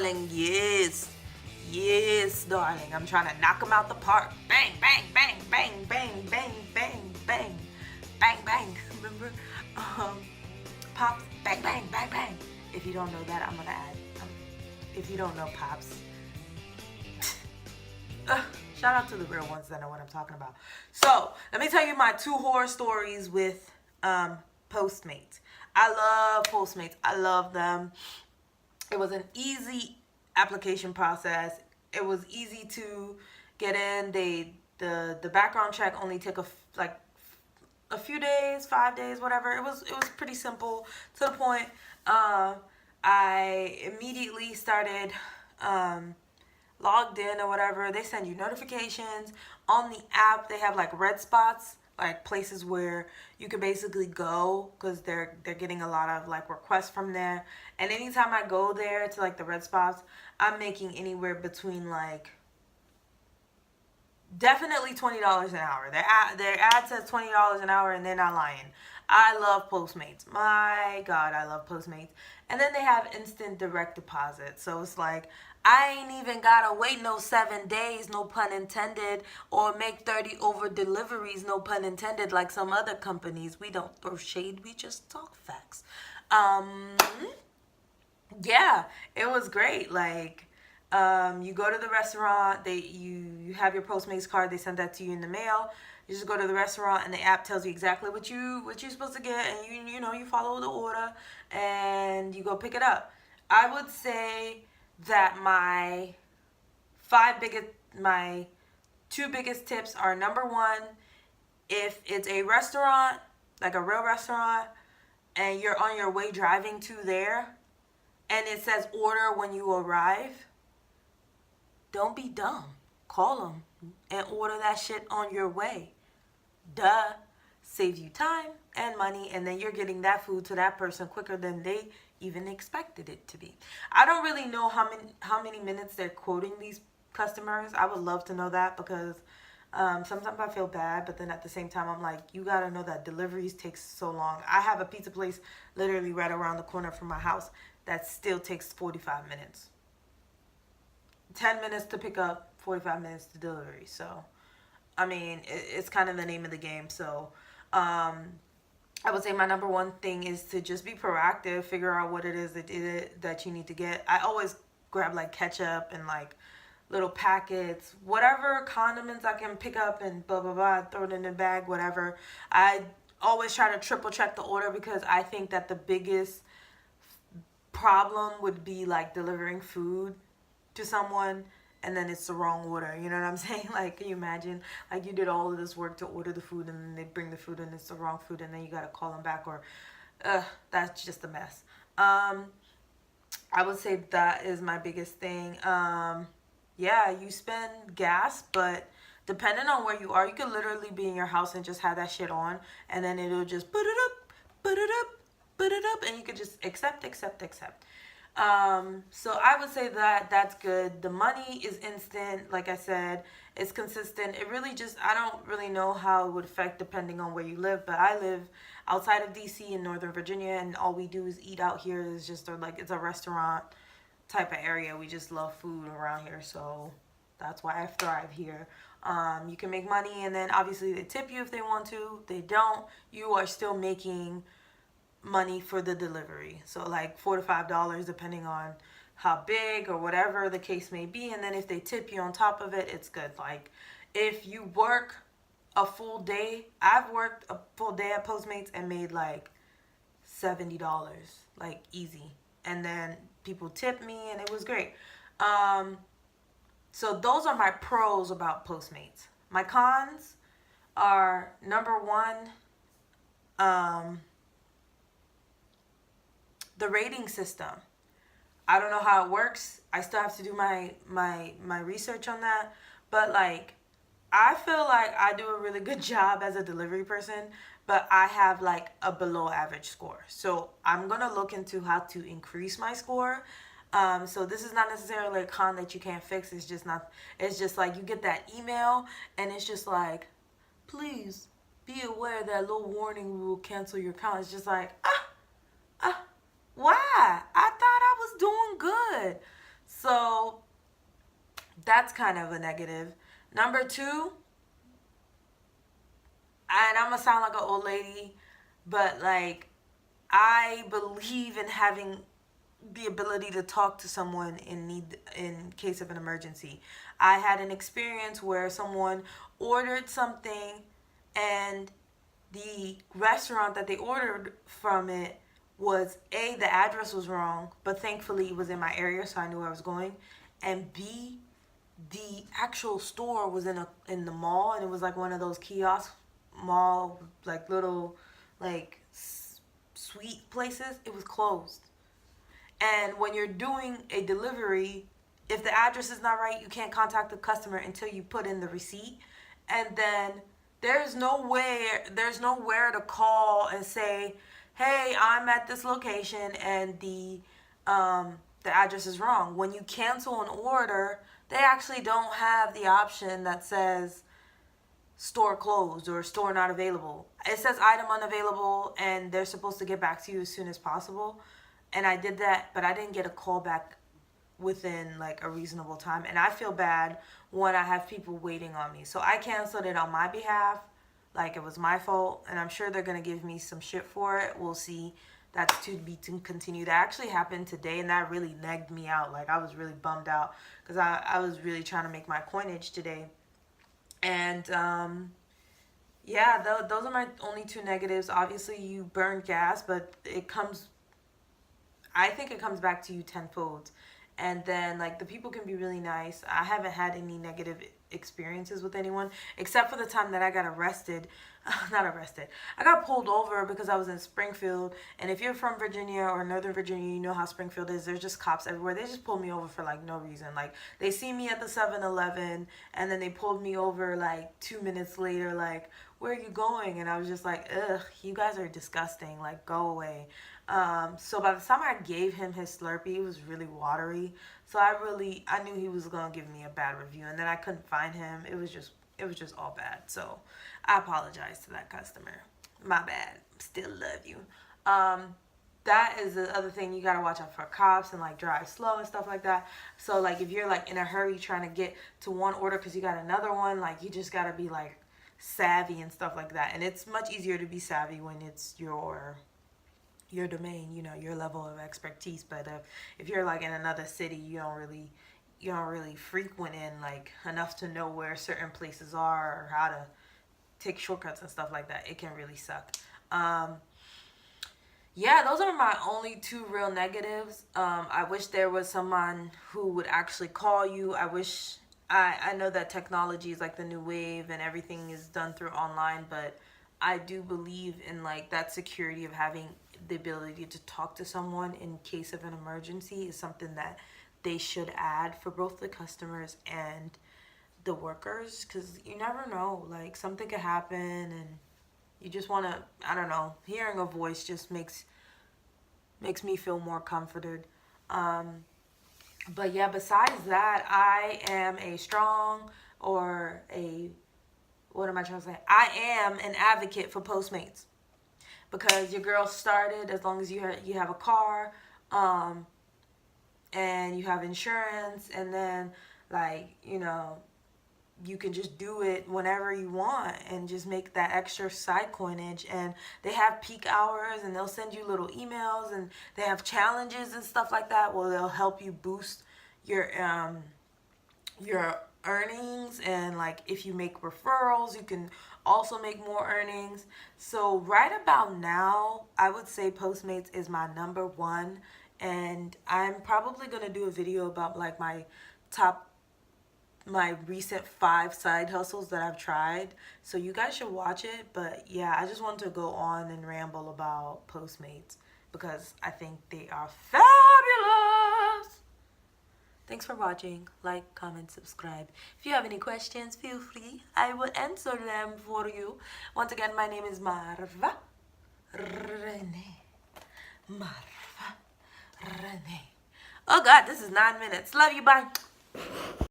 darling. Yes. Yes, darling. I'm trying to knock them out the park. Bang, bang, bang, bang, bang, bang, bang, bang, bang, bang. Remember? Pops, bang, bang, bang, bang. If you don't know that, I'm going to add. If you don't know Pops. Shout out to the real ones that know what I'm talking about. So, let me tell you my 2 horror stories with Postmates. I love Postmates. I love them. It was an easy application process. It was easy to get in. The background check only took a few days, 5 days, whatever. It was pretty simple, to the point. I immediately started logged in or whatever. They send you notifications on the app. They have like red spots, like places where you can basically go, because they're getting a lot of like requests from there. And anytime I go there to like the red spots, I'm making anywhere between like definitely $20 an hour. Their ad says $20 an hour, and they're not lying. I love Postmates. My God, I love Postmates. And then they have instant direct deposit. So it's like, I ain't even gotta wait no 7 days, no pun intended, or make 30 over deliveries, no pun intended, like some other companies. We don't throw shade, we just talk facts. Yeah, it was great. Like, you go to the restaurant, you have your Postmates card, they send that to you in the mail. You just go to the restaurant, and the app tells you exactly what you're supposed to get, and you follow the order, and you go pick it up. I would say that my 2 biggest tips are: number 1, if it's a restaurant, like a real restaurant, and you're on your way driving to there, and it says order when you arrive, don't be dumb. Call them and order that shit on your way. Duh. Saves you time and money, and then you're getting that food to that person quicker than they even expected it to be. I don't really know how many minutes they're quoting these customers. I would love to know that, because sometimes I feel bad, but then at the same time I'm like, you gotta know that deliveries take so long. I have a pizza place literally right around the corner from my house that still takes 45 minutes. 10 minutes to pick up, 45 minutes to delivery. So, I mean, it's kind of the name of the game. So, I would say my number 1 thing is to just be proactive, figure out what it is that you need to get. I always grab like ketchup and like little packets, whatever condiments I can pick up, and blah, blah, blah, throw it in the bag, whatever. I always try to triple check the order, because I think that the biggest problem would be like delivering food to someone and then it's the wrong order. You know what I'm saying? Like, can you imagine, like, you did all of this work to order the food, and then they bring the food and it's the wrong food, and then you gotta call them back, or that's just a mess. I would say that is my biggest thing. Yeah, you spend gas, but depending on where you are, you could literally be in your house and just have that shit on, and then it'll just put it up, put it up, put it up, and you could just accept. So I would say that that's good. The money is instant. Like I said, it's consistent. It really just, I don't really know how it would affect depending on where you live, but I live outside of DC in Northern Virginia, and all we do is eat out here. It's just like, it's a restaurant type of area. We just love food around here, so that's why I thrive here. You can make money, and then obviously they tip you if they want to. They don't, you are still making money for the delivery. So like $4 to $5 depending on how big or whatever the case may be. And then if they tip you on top of it, it's good. Like, if you work a full day, I've worked a full day at Postmates and made like $70, like easy. And then people tipped me, and it was great. So those are my pros about Postmates. My cons are, number 1, the rating system. I don't know how it works. I still have to do my research on that. But like, I feel like I do a really good job as a delivery person, but I have like a below average score. So I'm gonna look into how to increase my score. So this is not necessarily a con that you can't fix. It's just like you get that email, and it's just like, please be aware that little warning will cancel your account. It's just like, why? I thought I was doing good. So that's kind of a negative. Number two, and I'm gonna sound like an old lady, but like, I believe in having the ability to talk to someone in case of an emergency. I had an experience where someone ordered something, and the restaurant that they ordered from it was, A, the address was wrong, but thankfully it was in my area, so I knew where I was going, and B, the actual store was in the mall, and it was like one of those kiosk mall, like little like sweet places. It was closed. And when you're doing a delivery, if the address is not right, you can't contact the customer until you put in the receipt. And then there's nowhere to call and say, "Hey, I'm at this location and the address is wrong." When you cancel an order, they actually don't have the option that says store closed or store not available. It says item unavailable, and they're supposed to get back to you as soon as possible. And I did that, but I didn't get a call back within like a reasonable time. And I feel bad when I have people waiting on me. So I canceled it on my behalf, like it was my fault. And I'm sure they're going to give me some shit for it. We'll see. That's to be continued. That actually happened today, and that really negged me out. Like, I was really bummed out because I was really trying to make my coinage today. And yeah, those are my only two negatives. Obviously, you burn gas, but I think it comes back to you tenfold. And then, like, the people can be really nice. I haven't had any negative experiences with anyone, except for the time that I got arrested. Not arrested. I got pulled over because I was in Springfield. And if you're from Virginia or Northern Virginia, you know how Springfield is. There's just cops everywhere. They just pulled me over for, like, no reason. Like, they see me at the 7-Eleven, and then they pulled me over, like, 2 minutes later, like, "Where are you going?" And I was just like, "Ugh, you guys are disgusting. Like, go away." So by the time I gave him his Slurpee, it was really watery. So I knew he was going to give me a bad review. And then I couldn't find him. It was just all bad. So I apologize to that customer. My bad. Still love you. That is the other thing. You got to watch out for cops and like drive slow and stuff like that. So like if you're like in a hurry trying to get to one order because you got another one, like you just got to be like savvy and stuff like that. And it's much easier to be savvy when it's your domain, you know, your level of expertise. But if you're like in another city, you don't really frequent in like enough to know where certain places are or how to take shortcuts and stuff like that, it can really suck. Yeah, those are my only two real negatives. I wish there was someone who would actually call you. I know that technology is like the new wave and everything is done through online, but I do believe in like that security of having the ability to talk to someone in case of an emergency is something that they should add for both the customers and the workers, because you never know, like something could happen and you just want to, I don't know, hearing a voice just makes me feel more comforted. But yeah, besides that, I am a strong or a, what am I trying to say? I am an advocate for Postmates. Because your girl started, as long as you have a car, and you have insurance, and then like, you know, you can just do it whenever you want and just make that extra side coinage. And they have peak hours, and they'll send you little emails, and they have challenges and stuff like that. Well, they'll help you boost your earnings, and like if you make referrals, you can also make more earnings. So right about now, I would say Postmates is my number one, and I'm probably gonna do a video about like my recent 5 side hustles that I've tried, so you guys should watch it. But yeah, I just want to go on and ramble about Postmates because I think they are fabulous. Thanks for watching. Like, comment, subscribe. If you have any questions, feel free. I will answer them for you. Once again, my name is Marva Renee. Marva Renee. Oh God, this is 9 minutes. Love you. Bye.